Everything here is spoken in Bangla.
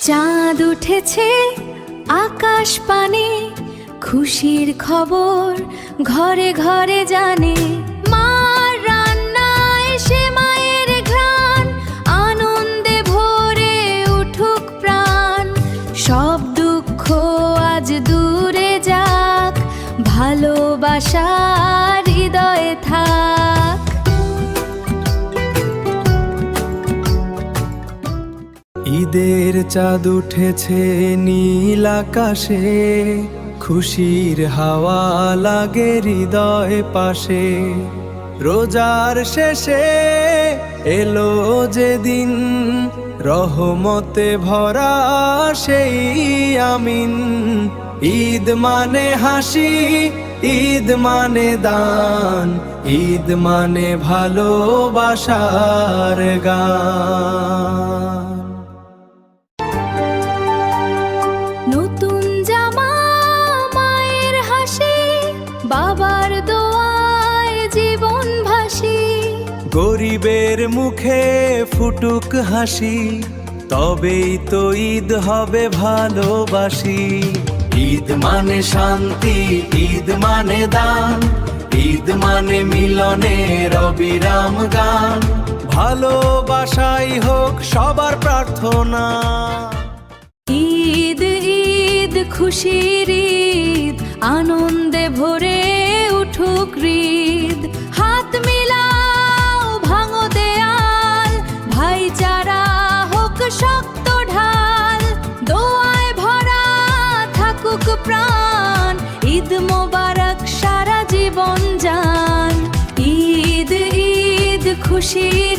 চাঁদ উঠেছে আকাশ পানে, খুশির খবর ঘরে ঘরে জানে। মার রান্নায় সে মায়ের ঘ্রাণ, আনন্দে ভরে উঠুক প্রাণ। সব দুঃখ আজ দূরে যাক, ভালোবাসা হৃদয়ে থাক। ঈদের চাঁদ উঠেছে নীল আকাশে, খুশির হাওয়া লাগে হৃদয় পাশে। রোজার শেষে এলো যেদিন, রহমতে ভরা সেই আমিন। ঈদ মানে হাসি, ঈদ মানে দান, ঈদ মানে ভালোবাসার গান। নতুন জামা মায়ের হাসি, বাবার দোয়ায় জীবন ভাসি। গরিবের মুখে ফুটুক হাসি, তবেই তো ঈদ হবে ভালোবাসি। ঈদ মানে শান্তি, ঈদ মানে দান, ঈদ মানে মিলনের অবিরাম গান। ভালোবাসাই হোক সবার প্রার্থনা। ঈদ ঈদ খুশির ঈদ, আনন্দে ভরে উঠুক হৃদ। হাত মিলাও ভাঙো দেয়াল, ভাইচারা হোক শক্ত ঢাল। দোয়ায় ভরা থাকুক প্রাণ, ঈদ মোবারক সারা জীবন যান। ঈদ ঈদ খুশির